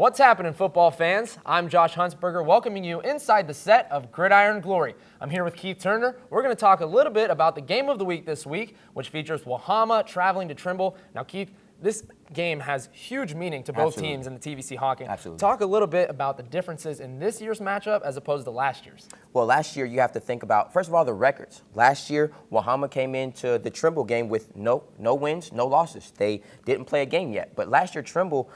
What's happening, football fans? I'm Josh Huntsberger, welcoming you inside the set of Gridiron Glory. I'm here with Keith Turner. We're going to talk a little bit about the game of the week this week, which features Wahama traveling to Trimble. Now, Keith, this game has huge meaning to both teams in the TVC-Hocking. Absolutely. Talk a little bit about the differences in this year's matchup as opposed to last year's. Well, last year you have to think about, first of all, the records. Last year, Wahama came into the Trimble game with no wins, no losses. They didn't play a game yet. But last year, Trimble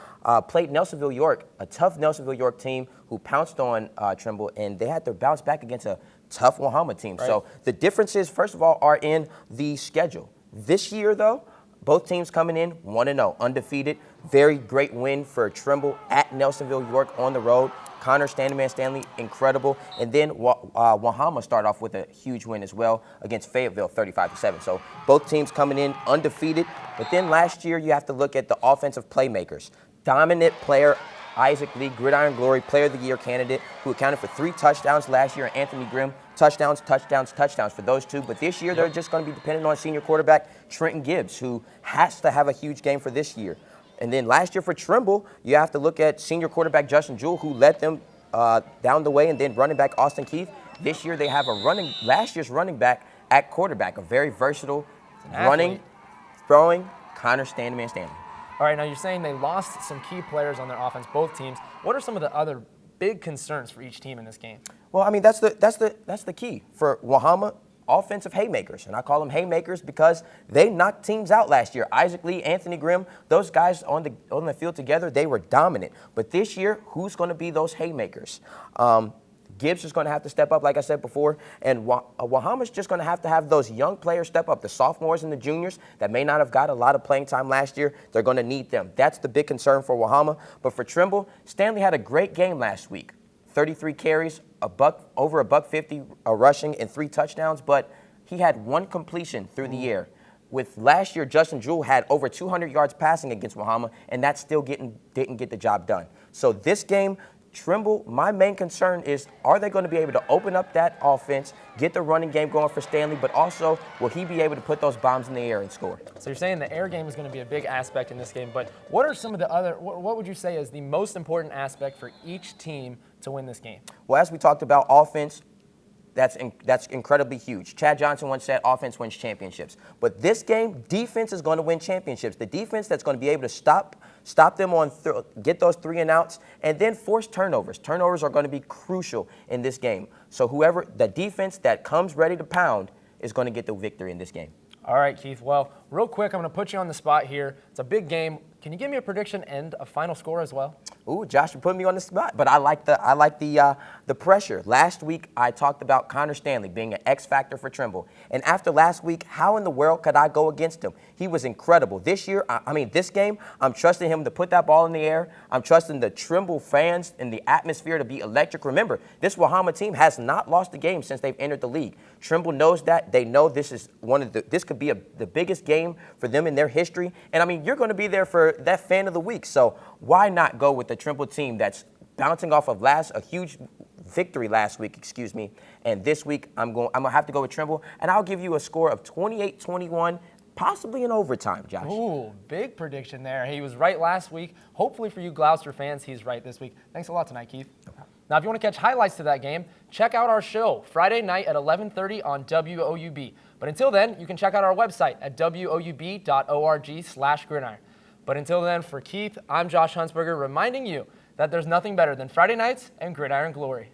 played Nelsonville York, a tough Nelsonville York team who pounced on Trimble, and they had to bounce back against a tough Wahama team. Right. So the differences, first of all, are in the schedule. This year, though, both teams coming in 1-0, undefeated. Very great win for Trimble at Nelsonville York on the road. Connor Standyman Stanley, incredible. And then Wahama start off with a huge win as well against Fayetteville, 35-7. So both teams coming in undefeated. But then last year, you have to look at the offensive playmakers. Dominant player, Isaac Lee, Gridiron Glory Player of the Year candidate, who accounted for 3 touchdowns last year. Anthony Grimm, touchdowns for those two. But this year, they're just going to be dependent on senior quarterback Trenton Gibbs, who has to have a huge game for this year. And then last year for Trimble, you have to look at senior quarterback Justin Jewell, who led them down the way, and then running back Austin Keith. This year, they have last year's running back at quarterback, a very versatile running, throwing Connor Standyman Stanley. All right, now you're saying they lost some key players on their offense, both teams. What are some of the other big concerns for each team in this game? Well, I mean, that's the key for Wahama. Offensive haymakers, and I call them haymakers because they knocked teams out last year. Isaac Lee, Anthony Grimm, those guys on the field together, they were dominant. But this year, who's going to be those haymakers? Gibbs is going to have to step up, like I said before, and Wahama's just going to have those young players step up, the sophomores and the juniors that may not have got a lot of playing time last year. They're going to need them. That's the big concern for Wahama. But for Trimble, Stanley had a great game last week. 33 carries, over $150 rushing, and 3 touchdowns, but he had 1 completion through the air. With last year, Justin Jewell had over 200 yards passing against Wahama, and that still didn't get the job done. So this game, Trimble, my main concern is, are they going to be able to open up that offense, get the running game going for Stanley, but also will he be able to put those bombs in the air and score? So you're saying the air game is going to be a big aspect in this game, but what are some of the other, what would you say is the most important aspect for each team to win this game? Well, as we talked about, offense, that's incredibly huge. Chad Johnson once said offense wins championships. But this game, defense is going to win championships. The defense that's going to be able to stop them on, get those 3 and outs, and then force turnovers. Turnovers are going to be crucial in this game. So the defense that comes ready to pound is going to get the victory in this game. All right, Keith. Well, real quick, I'm going to put you on the spot here. It's a big game. Can you give me a prediction and a final score as well? Ooh, Josh, you put me on the spot, but I like the pressure. Last week, I talked about Connor Stanley being an X factor for Trimble, and after last week, how in the world could I go against him? He was incredible. This year, this game, I'm trusting him to put that ball in the air. I'm trusting the Trimble fans and the atmosphere to be electric. Remember, this Wahama team has not lost a game since they've entered the league. Trimble knows that. They know this is this could be the biggest game for them in their history, and you're going to be there for that fan of the week. So why not go with the Trimble team that's bouncing off of a huge victory last week, and this week I'm gonna have to go with Trimble, and I'll give you a score of 28-21, possibly in overtime, Josh. Ooh, big prediction there. He was right last week. Hopefully for you Gloucester fans, he's right this week. Thanks a lot tonight, Keith. Okay. Now, if you want to catch highlights to that game, check out our show Friday night at 11:30 on WOUB. But until then, you can check out our website at woub.org/gridiron. But until then, for Keith, I'm Josh Huntsberger, reminding you that there's nothing better than Friday nights and Gridiron Glory.